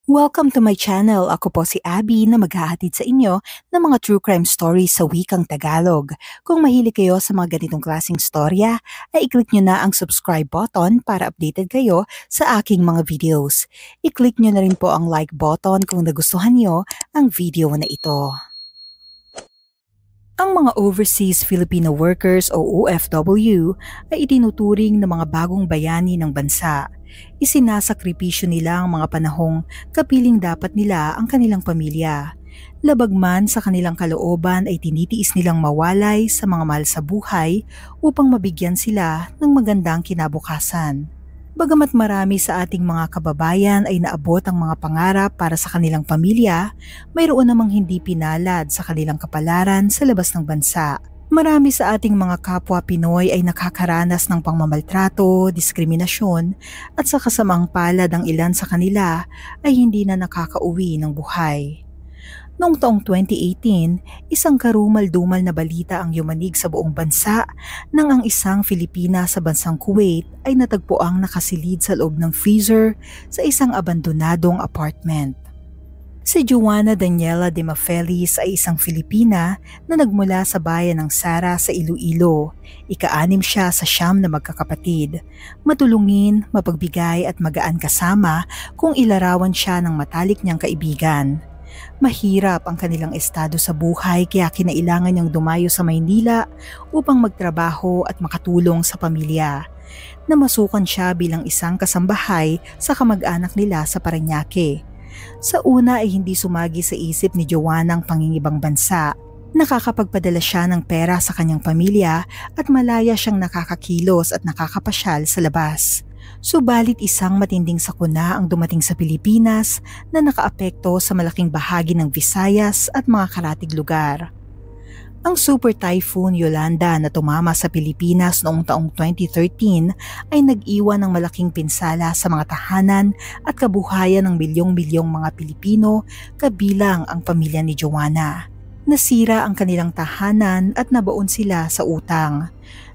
Welcome to my channel. Ako po si Abby na maghahatid sa inyo ng mga true crime stories sa wikang Tagalog. Kung mahilig kayo sa mga ganitong klaseng storya, ay i-click nyo na ang subscribe button para updated kayo sa aking mga videos. I-click nyo na rin po ang like button kung nagustuhan nyo ang video na ito. Ang mga overseas Filipino workers o OFW ay itinuturing na mga bagong bayani ng bansa. Isinasakripisyo nila ang mga panahong kapiling dapat nila ang kanilang pamilya. Labag man sa kanilang kalooban ay tinitiis nilang mawalay sa mga mahal sa buhay upang mabigyan sila ng magandang kinabukasan. Bagamat marami sa ating mga kababayan ay naabot ang mga pangarap para sa kanilang pamilya, mayroon namang hindi pinalad sa kanilang kapalaran sa labas ng bansa. Marami sa ating mga kapwa Pinoy ay nakakaranas ng pangmamaltrato, diskriminasyon at sa kasamang palad ang ilan sa kanila ay hindi na nakakauwi ng buhay. Noong taong 2018, isang karumal-dumal na balita ang yumanig sa buong bansa nang ang isang Filipina sa bansang Kuwait ay natagpuang nakasilid sa loob ng freezer sa isang abandonadong apartment. Si Joanna Daniela de Mafelis ay isang Filipina na nagmula sa bayan ng Sara sa Iloilo. Ika-6 siya sa 9 na magkakapatid. Matulungin, mapagbigay at magaan kasama kung ilarawan siya ng matalik niyang kaibigan. Mahirap ang kanilang estado sa buhay kaya kinailangan niyang dumayo sa Maynila upang magtrabaho at makatulong sa pamilya. Namasukan siya bilang isang kasambahay sa kamag-anak nila sa Parañaque. Sa una ay hindi sumagi sa isip ni Joanna ang pangingibang bansa. Nakakapagpadala siya ng pera sa kanyang pamilya at malaya siyang nakakakilos at nakakapasyal sa labas. Subalit isang matinding sakuna ang dumating sa Pilipinas na nakaapekto sa malaking bahagi ng Visayas at mga karatig lugar. Ang Super Typhoon Yolanda na tumama sa Pilipinas noong taong 2013 ay nag-iwan ng malaking pinsala sa mga tahanan at kabuhayan ng milyong-milyong mga Pilipino kabilang ang pamilya ni Joanna. Nasira ang kanilang tahanan at nabaon sila sa utang.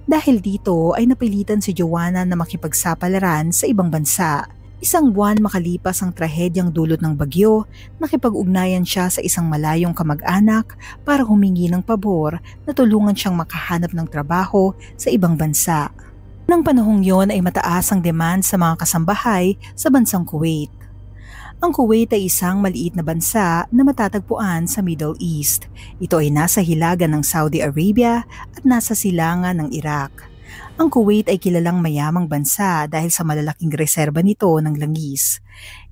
Dahil dito ay napilitan si Joanna na makipagsapalaran sa ibang bansa. Isang buwan makalipas ang trahedyang dulot ng bagyo, nakipag-ugnayan siya sa isang malayong kamag-anak para humingi ng pabor na tulungan siyang makahanap ng trabaho sa ibang bansa. Nang panahong yon ay mataas ang demand sa mga kasambahay sa bansang Kuwait. Ang Kuwait ay isang maliit na bansa na matatagpuan sa Middle East. Ito ay nasa hilagan ng Saudi Arabia at nasa silangan ng Iraq. Ang Kuwait ay kilalang mayamang bansa dahil sa malalaking reserba nito ng langis.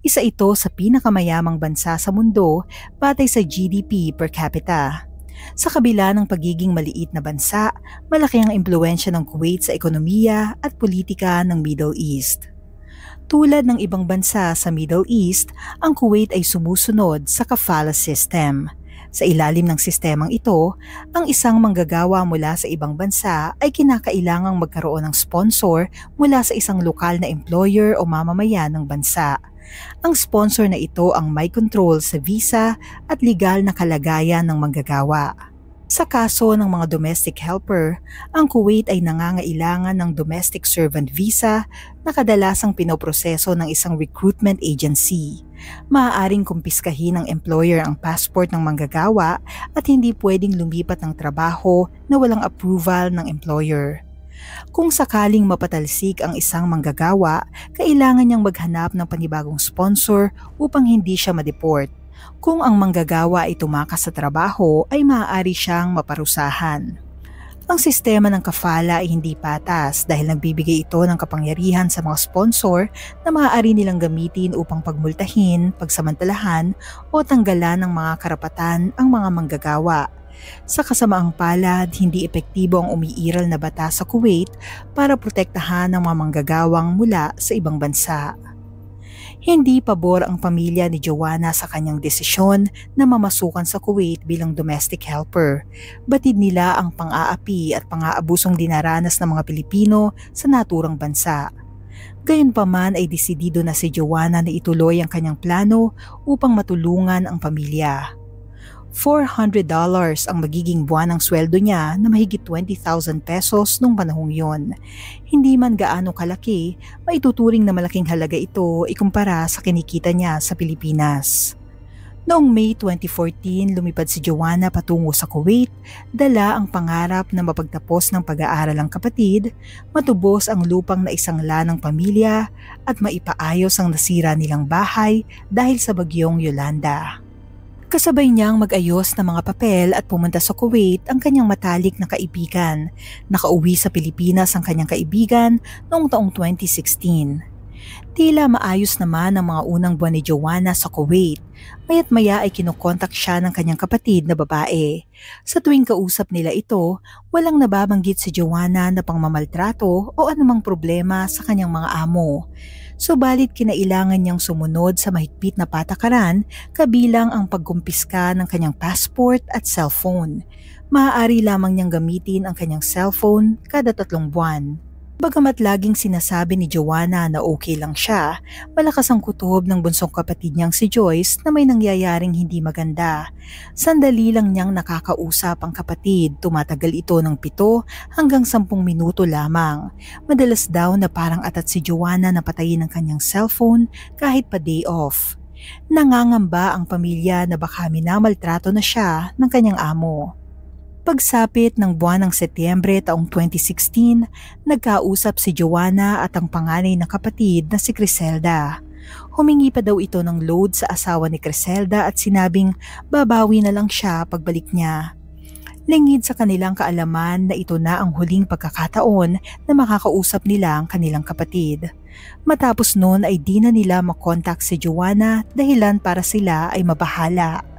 Isa ito sa pinakamayamang bansa sa mundo batay sa GDP per capita. Sa kabila ng pagiging maliit na bansa, malaki ang impluwensya ng Kuwait sa ekonomiya at politika ng Middle East. Tulad ng ibang bansa sa Middle East, ang Kuwait ay sumusunod sa kafala system. Sa ilalim ng sistemang ito, ang isang manggagawa mula sa ibang bansa ay kinakailangang magkaroon ng sponsor mula sa isang lokal na employer o mamamayan ng bansa. Ang sponsor na ito ang may control sa visa at legal na kalagayan ng manggagawa. Sa kaso ng mga domestic helper, ang Kuwait ay nangangailangan ng domestic servant visa na kadalasang pinoproseso ng isang recruitment agency. Maaaring kumpiskahin ng employer ang passport ng manggagawa at hindi pwedeng lumipat ng trabaho na walang approval ng employer. Kung sakaling mapatalsik ang isang manggagawa, kailangan niyang maghanap ng panibagong sponsor upang hindi siya ma-deport. Kung ang manggagawa ay tumakas sa trabaho ay maaari siyang maparusahan. Ang sistema ng kafala ay hindi patas dahil nagbibigay ito ng kapangyarihan sa mga sponsor na maaari nilang gamitin upang pagmultahin, pagsamantalahan o tanggalan ng mga karapatan ang mga manggagawa. Sa kasamaang palad, hindi epektibo ang umiiral na batas sa Kuwait para protektahan ang mga manggagawang mula sa ibang bansa. Hindi pabor ang pamilya ni Joanna sa kanyang desisyon na mamasukan sa Kuwait bilang domestic helper. Batid nila ang pang-aapi at pang-aabusong dinaranas ng mga Pilipino sa naturang bansa. Gayunpaman ay desidido na si Joanna na ituloy ang kanyang plano upang matulungan ang pamilya. $400 ang magiging buwanang sweldo niya na mahigit 20,000 pesos nung panahong yon. Hindi man gaano kalaki, maituturing na malaking halaga ito ikumpara sa kinikita niya sa Pilipinas. Noong May 2014, lumipad si Joanna patungo sa Kuwait, dala ang pangarap na mapagtapos ng pag-aaral ang kapatid, matubos ang lupang naisangla ng pamilya at maipaayos ang nasira nilang bahay dahil sa bagyong Yolanda. Kasabay niyang mag-ayos ng mga papel at pumunta sa Kuwait ang kanyang matalik na kaibigan. Nakauwi sa Pilipinas ang kanyang kaibigan noong taong 2016. Tila maayos naman ang mga unang buwan ni Joanna sa Kuwait. Maya't maya ay kinokontak siya ng kanyang kapatid na babae. Sa tuwing kausap nila ito, walang nababanggit si Joanna na pangmamaltrato o anumang problema sa kanyang mga amo. Subalit kinailangan niyang sumunod sa mahigpit na patakaran kabilang ang pagkumpiska ng kanyang passport at cellphone. Maaari lamang niyang gamitin ang kanyang cellphone kada 3 buwan. Bagamat laging sinasabi ni Joanna na okay lang siya, malakas ang kutob ng bunsong kapatid niyang si Joyce na may nangyayaring hindi maganda. Sandali lang niyang nakakausap ang kapatid, tumatagal ito ng 7 hanggang 10 minuto lamang. Madalas daw na parang atat si Joanna na patayin ang kanyang cellphone kahit pa day off. Nangangamba ang pamilya na baka minamaltrato na siya ng kanyang amo. Pagsapit ng buwan ng Setyembre taong 2016, nagkausap si Joanna at ang panganay na kapatid na si Criselda. Humingi pa daw ito ng load sa asawa ni Criselda at sinabing babawi na lang siya pagbalik niya. Lingid sa kanilang kaalaman na ito na ang huling pagkakataon na makakausap nila ang kanilang kapatid. Matapos noon ay di na nila makontak si Joanna dahilan para sila ay mabahala.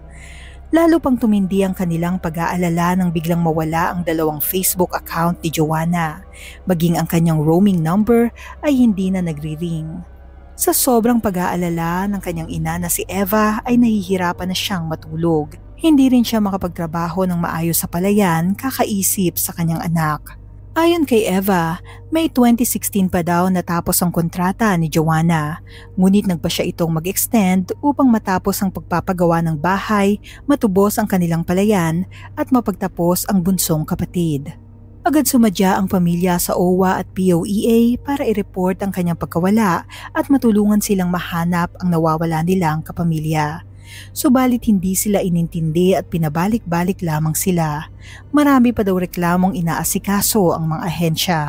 Lalo pang tumindi ang kanilang pag-aalala nang biglang mawala ang 2 Facebook account ni Joanna. Maging ang kanyang roaming number ay hindi na nagri-ring. Sa sobrang pag-aalala ng kanyang ina na si Eva ay nahihirapan na siyang matulog. Hindi rin siya makapagtrabaho ng maayos sa palayan kakaisip sa kanyang anak. Ayon kay Eva, May 2016 pa daw natapos ang kontrata ni Joanna, ngunit nagpa siya itong mag-extend upang matapos ang pagpapagawa ng bahay, matubos ang kanilang palayan at mapagtapos ang bunsong kapatid. Agad sumadya ang pamilya sa OWA at POEA para i-report ang kanyang pagkawala at matulungan silang mahanap ang nawawala nilang kapamilya. Subalit hindi sila inintindi at pinabalik-balik lamang sila. Marami pa daw reklamong inaasikaso ang mga ahensya.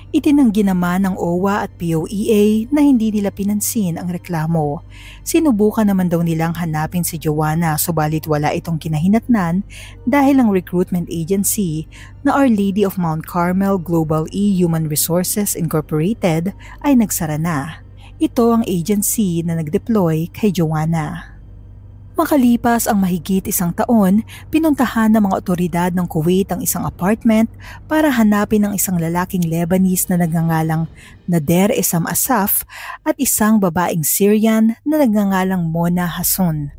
Itinanggi naman ng OWA at POEA na hindi nila pinansin ang reklamo. Sinubukan naman daw nilang hanapin si Joanna subalit wala itong kinahinatnan dahil ang recruitment agency na Our Lady of Mount Carmel Global Human Resources Incorporated ay nagsara na. Ito ang agency na nag-deploy kay Joanna. Makalipas ang mahigit 1 taon, pinuntahan ng mga otoridad ng Kuwait ang isang apartment para hanapin ang isang lalaking Lebanese na nagngangalang Nader Essam Asaf at isang babaeng Syrian na nagngangalang Mona Hassoun.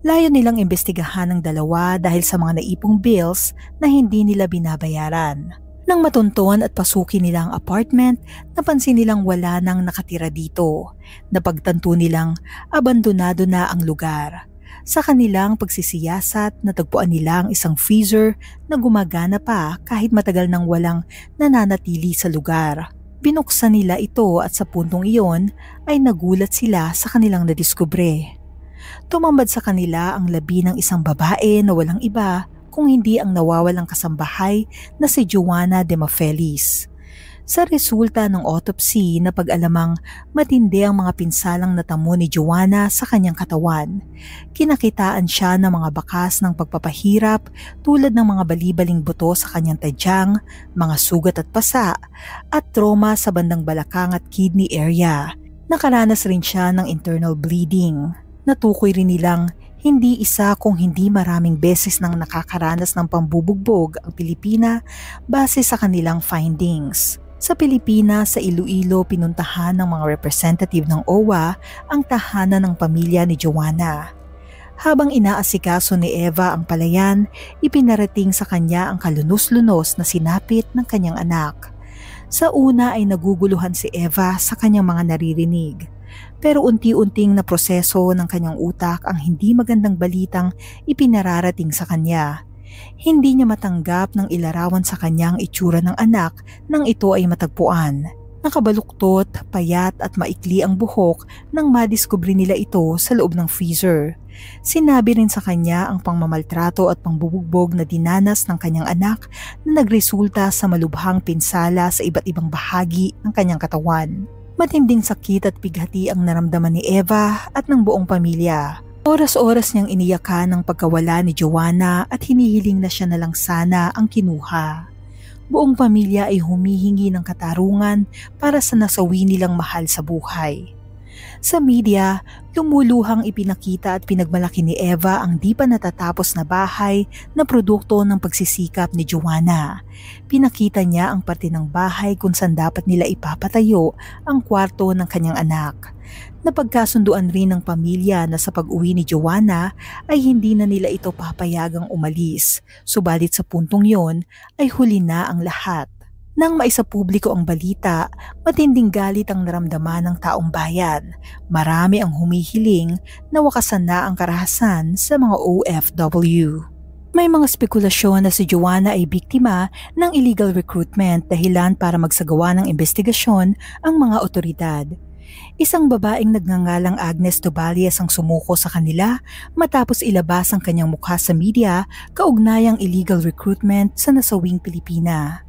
Layo nilang imbestigahan ng dalawa dahil sa mga naipong bills na hindi nila binabayaran. Nang matunton at pasukin nila ang apartment, napansin nilang wala nang nakatira dito. Napagtanto nilang abandonado na ang lugar. Sa kanilang pagsisiyasat, natagpuan nila ang isang freezer na gumagana pa kahit matagal nang walang nananatili sa lugar. Binuksan nila ito at sa puntong iyon ay nagulat sila sa kanilang nadiskubre. Tumambad sa kanila ang labi ng isang babae na walang iba kung hindi ang nawawalang kasambahay na si Joanna Demafelis. Sa resulta ng autopsy na pag-alamang matindi ang mga pinsalang natamo ni Joanna sa kanyang katawan. Kinakitaan siya ng mga bakas ng pagpapahirap tulad ng mga balibaling buto sa kanyang tadyang, mga sugat at pasa, at trauma sa bandang balakang at kidney area. Nakaranas rin siya ng internal bleeding. Natukoy rin nilang hindi isa kung hindi maraming beses nang nakakaranas ng pambubugbog ang Pilipina base sa kanilang findings. Sa Pilipinas, sa Iloilo, pinuntahan ng mga representative ng OWA ang tahanan ng pamilya ni Joanna. Habang inaasikaso ni Eva ang palayan, ipinarating sa kanya ang kalunos-lunos na sinapit ng kanyang anak. Sa una ay naguguluhan si Eva sa kanyang mga naririnig. pero unti-unting na proseso ng kanyang utak ang hindi magandang balitang ipinararating sa kanya. Hindi niya matanggap ng ilarawan sa kanya ang itsura ng anak nang ito ay matagpuan. Nakabaluktot, payat at maikli ang buhok nang madiskubre nila ito sa loob ng freezer. Sinabi rin sa kanya ang pangmamaltrato at pangbubugbog na dinanas ng kanyang anak na nagresulta sa malubhang pinsala sa iba't ibang bahagi ng kanyang katawan. Matinding sakit at bighati ang naramdaman ni Eva at ng buong pamilya. Oras-oras niyang iniyakan ang pagkawala ni Joanna at hinihiling na siya na lang sana ang kinuha. Buong pamilya ay humihingi ng katarungan para sa nasawi nilang mahal sa buhay. Sa media, lumuluhang ipinakita at pinagmalaki ni Eva ang di pa natatapos na bahay na produkto ng pagsisikap ni Joanna. Pinakita niya ang parte ng bahay kung saan dapat nila ipapatayo ang kwarto ng kanyang anak. Napagkasunduan rin ng pamilya na sa pag-uwi ni Joanna ay hindi na nila ito papayagang umalis, subalit sa puntong yon ay huli na ang lahat. Nang maisapubliko ang balita, matinding galit ang naramdaman ng taong bayan. Marami ang humihiling na wakasan na ang karahasan sa mga OFW. May mga spekulasyon na si Joanna ay biktima ng illegal recruitment dahilan para magsagawa ng investigasyon ang mga otoridad. Isang babaeng nagngangalang Agnes Tobalias ang sumuko sa kanila matapos ilabas ang kanyang mukha sa media kaugnayang illegal recruitment sa nasawing Pilipina.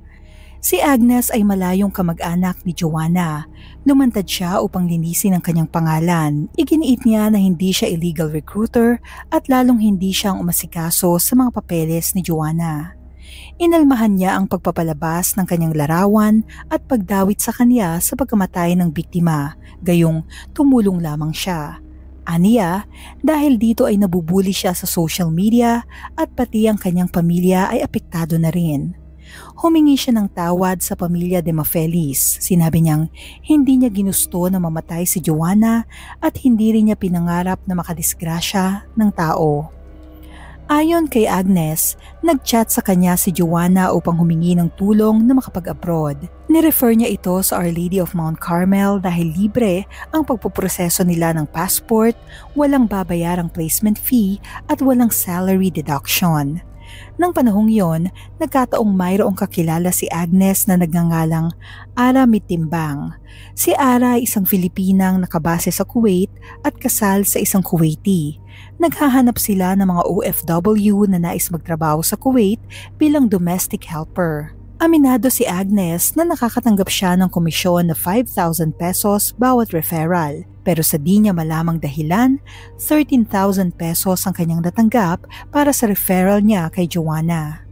Si Agnes ay malayong kamag-anak ni Joanna. Lumantad siya upang linisin ang kanyang pangalan. Iginiit niya na hindi siya illegal recruiter at lalong hindi siyang umasikaso sa mga papeles ni Joanna. Inalmahan niya ang pagpapalabas ng kanyang larawan at pagdawit sa kanya sa pagkamatay ng biktima, gayong tumulong lamang siya. Aniya, dahil dito ay nabubuli siya sa social media at pati ang kanyang pamilya ay apektado na rin. Humingi siya ng tawad sa pamilya de Mafelis. Sinabi niyang hindi niya ginusto na mamatay si Joanna at hindi rin niya pinangarap na makadisgrasya ng tao. Ayon kay Agnes, nag-chat sa kanya si Joanna upang humingi ng tulong na makapag-abroad. Nirefer niya ito sa Our Lady of Mount Carmel dahil libre ang pagpuproseso nila ng passport, walang babayarang placement fee at walang salary deduction. Nang panahong yon, nagkataong mayroong kakilala si Agnes na nagngangalang Ara Mitimbang. Si Ara ay isang Filipinang nakabase sa Kuwait at kasal sa isang Kuwaiti. Naghahanap sila ng mga OFW na nais magtrabaho sa Kuwait bilang domestic helper. Aminado si Agnes na nakakatanggap siya ng komisyon na 5,000 pesos bawat referral. Pero sa di niya malamang dahilan, 13,000 pesos ang kanyang natanggap para sa referral niya kay Joanna.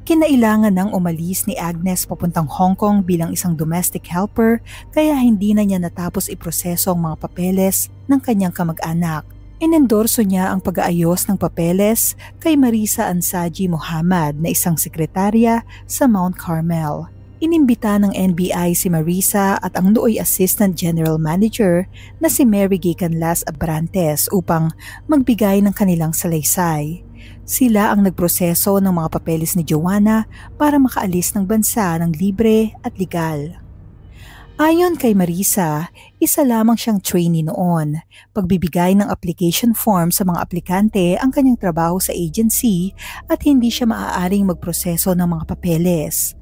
Kinailangan nang umalis ni Agnes papuntang Hong Kong bilang isang domestic helper kaya hindi na niya natapos iproseso ang mga papeles ng kanyang kamag-anak. Inendorso niya ang pag-aayos ng papeles kay Marisa Ansaji Muhammad na isang sekretarya sa Mount Carmel. Inimbita ng NBI si Marisa at ang nooy Assistant General Manager na si Mary Gay Canlas Abrantes upang magbigay ng kanilang salaysay. Sila ang nagproseso ng mga papeles ni Joanna para makaalis ng bansa ng libre at legal. Ayon kay Marisa, isa lamang siyang trainee noon. Pagbibigay ng application form sa mga aplikante ang kanyang trabaho sa agency at hindi siya maaaring magproseso ng mga papeles.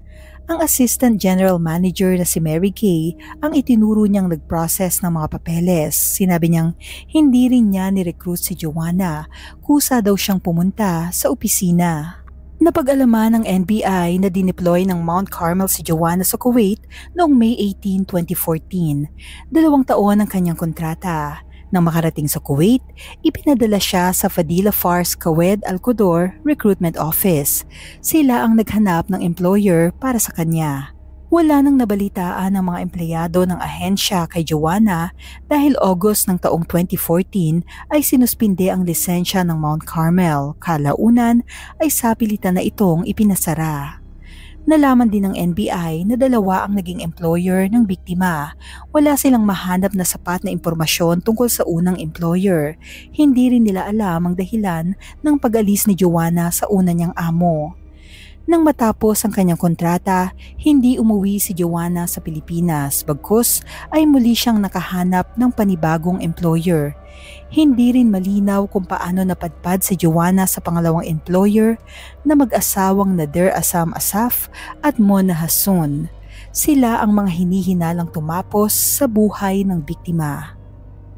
Ang Assistant General Manager na si Mary Kay ang itinuro niyang nag-process ng mga papeles. Sinabi niyang hindi rin niya ni-recruit si Joanna, kusa daw siyang pumunta sa opisina. Napag-alaman ng NBI na dineploy ng Mount Carmel si Joanna sa Kuwait noong May 18, 2014. 2 taon ang kanyang kontrata. Nang makarating sa Kuwait, ipinadala siya sa Fadila Fars Kawed Al Qudor Recruitment Office. Sila ang naghanap ng employer para sa kanya. Wala nang nabalitaan ng mga empleyado ng ahensya kay Joanna dahil August ng taong 2014 ay sinuspinde ang lisensya ng Mount Carmel. Kalaunan ay sapilitan na itong ipinasara. Nalaman din ng NBI na 2 ang naging employer ng biktima. Wala silang mahanap na sapat na impormasyon tungkol sa unang employer. Hindi rin nila alam ang dahilan ng pag-alis ni Joanna sa una niyang amo. Nang matapos ang kanyang kontrata, hindi umuwi si Joanna sa Pilipinas bagkus ay muli siyang nakahanap ng panibagong employer. Hindi rin malinaw kung paano napadpad si Joanna sa pangalawang employer na mag-asawang Nader Assam Asaf at Mona Hassoun. Sila ang mga hinihinalang tumapos sa buhay ng biktima.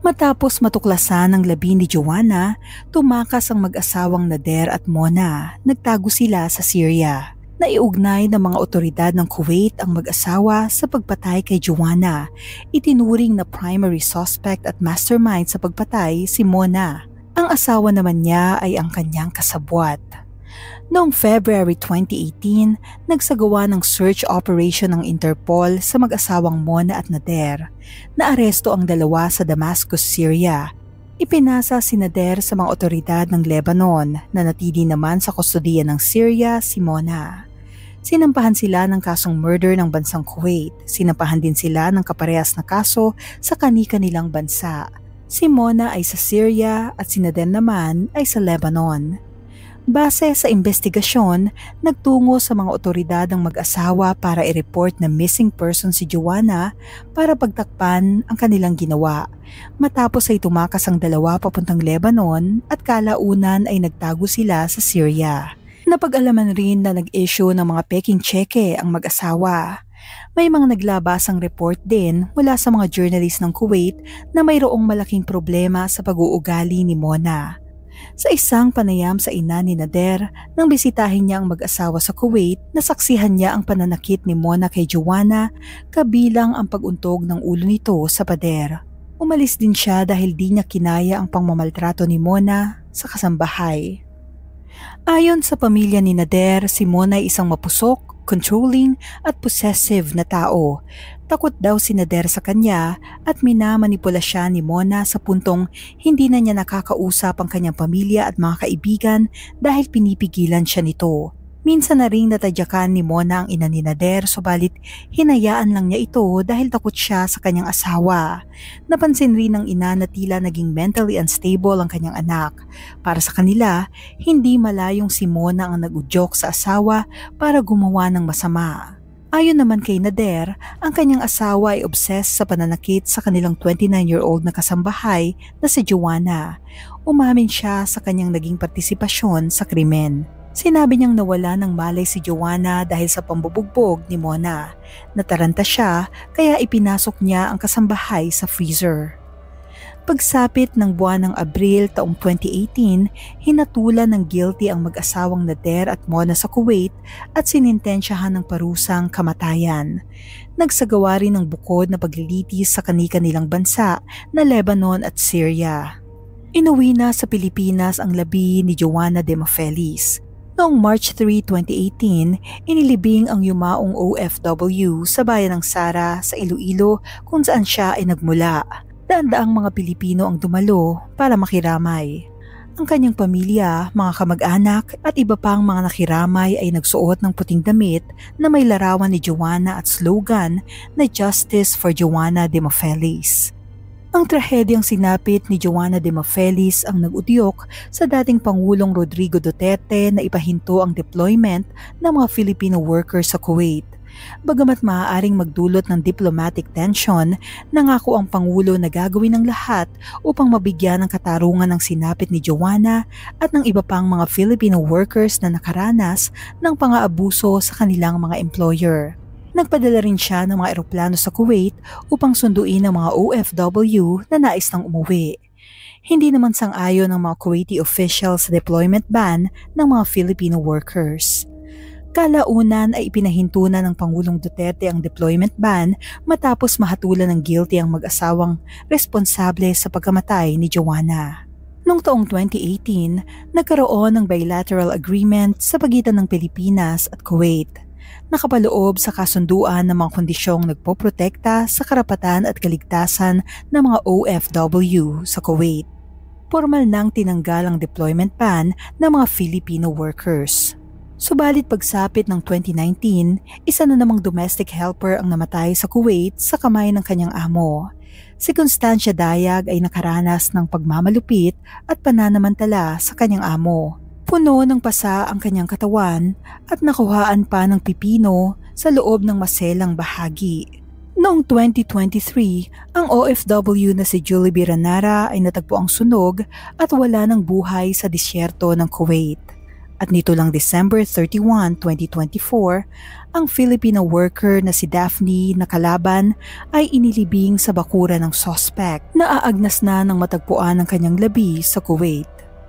Matapos matuklasan ang labi ni Joanna, tumakas ang mag-asawang Nader at Mona. Nagtago sila sa Syria. Naiugnay ng mga otoridad ng Kuwait ang mag-asawa sa pagpatay kay Joanna. Itinuring na primary suspect at mastermind sa pagpatay si Mona. Ang asawa naman niya ay ang kanyang kasabwat. Noong February 2018, nagsagawa ng search operation ng Interpol sa mag-asawang Mona at Nader. Naaresto ang dalawa sa Damascus, Syria. Ipinasa si Nader sa mga otoridad ng Lebanon na natili naman sa kustodiya ng Syria si Mona. Sinampahan sila ng kasong murder ng bansang Kuwait. Sinampahan din sila ng kaparehas na kaso sa kani-kanilang bansa. Si Mona ay sa Syria at si Nader naman ay sa Lebanon. Base sa investigasyon, nagtungo sa mga otoridad ang mag-asawa para i-report na missing person si Joanna para pagtakpan ang kanilang ginawa. Matapos ay tumakas ang dalawa papuntang Lebanon at kalaunan ay nagtago sila sa Syria. Napag-alaman rin na nag-issue ng mga peking cheque ang mag-asawa. May mga naglabasang report din mula sa mga journalist ng Kuwait na mayroong malaking problema sa pag-uugali ni Mona. Sa isang panayam sa ina ni Nader, nang bisitahin niya ang mag-asawa sa Kuwait, nasaksihan niya ang pananakit ni Mona kay Joanna, kabilang ang pag-untog ng ulo nito sa pader. Umalis din siya dahil di niya kinaya ang pangmamaltrato ni Mona sa kasambahay. Ayon sa pamilya ni Nader, si Mona ay isang mapusok, controlling at possessive na tao. Takot daw si Nader sa kanya at minamanipula siya ni Mona sa puntong hindi na niya nakakausap ang kanyang pamilya at mga kaibigan dahil pinipigilan siya nito. Minsan na ring natadyakan ni Mona ang ina ni Nader subalit hinayaan lang niya ito dahil takot siya sa kanyang asawa. Napansin rin ng ina na tila naging mentally unstable ang kanyang anak. Para sa kanila, hindi malayong si Mona ang nag-udyok sa asawa para gumawa ng masama. Ayon naman kay Nader, ang kanyang asawa ay obsessed sa pananakit sa kanilang 29-year-old na kasambahay na si Joanna. Umamin siya sa kanyang naging partisipasyon sa krimen. Sinabi niyang nawala ng malay si Joanna dahil sa pambubugbog ni Mona. Nataranta siya kaya ipinasok niya ang kasambahay sa freezer. Pagsapit ng buwan ng Abril taong 2018, hinatulan ng guilty ang mag-asawang Nader at Mona sa Kuwait at sinintensyahan ng parusang kamatayan. Nagsagawa rin ng bukod na paglilitis sa kani-kanilang bansa na Lebanon at Syria. Inuwi na sa Pilipinas ang labi ni Joanna Demofelis. Noong March 3, 2018, inilibing ang yumaong OFW sa bayan ng Sara sa Iloilo kung saan siya ay nagmula. Daan-daang mga Pilipino ang dumalo para makiramay. Ang kanyang pamilya, mga kamag-anak at iba pang mga nakiramay ay nagsuot ng puting damit na may larawan ni Joanna at slogan na Justice for Joanna Demofelis. Ang trahedyang sinapit ni Joanna Demofelis ang nag-udyok sa dating Pangulong Rodrigo Duterte na ipahinto ang deployment ng mga Filipino workers sa Kuwait. Bagamat maaaring magdulot ng diplomatic tension, nangako ang Pangulo na gagawin ng lahat upang mabigyan ng katarungan ng sinapit ni Joanna at ng iba pang mga Filipino workers na nakaranas ng pang-aabuso sa kanilang mga employer. Nagpadala rin siya ng mga eroplano sa Kuwait upang sunduin ang mga OFW na nais nang umuwi. Hindi naman sang-ayon ng mga Kuwaiti officials sa deployment ban ng mga Filipino workers. Kalaunan ay ipinahinto na ng Pangulong Duterte ang deployment ban matapos mahatulan ng guilty ang mag-asawang responsable sa pagkamatay ni Joanna. Noong taong 2018, nagkaroon ng bilateral agreement sa pagitan ng Pilipinas at Kuwait. Nakapaloob sa kasunduan ng mga kondisyong nagpoprotekta sa karapatan at kaligtasan ng mga OFW sa Kuwait. Formal nang tinanggal ang deployment ban ng mga Filipino workers. Subalit pagsapit ng 2019, isa na namang domestic helper ang namatay sa Kuwait sa kamay ng kanyang amo. Si Constancia Dayag ay nakaranas ng pagmamalupit at pananamantala sa kanyang amo. Puno ng pasa ang kanyang katawan at nakuhaan pa ng pipino sa loob ng maselang bahagi. Noong 2023, ang OFW na si Julie Biranara ay natagpo ang sunog at wala ng buhay sa disyerto ng Kuwait. At nito lang December 31, 2024, ang Filipino worker na si Daphne na kalaban ay inilibing sa bakuran ng suspect na aagnas na ng matagpuan ng kanyang labi sa Kuwait.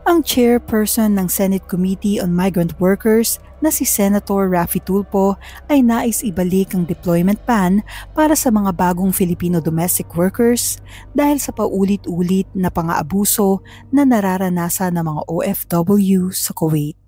Ang chairperson ng Senate Committee on Migrant Workers na si Senator Raffy Tulfo ay nais ibalik ang deployment ban para sa mga bagong Filipino domestic workers dahil sa paulit-ulit na pang-aabuso na nararanasan ng mga OFW sa Kuwait.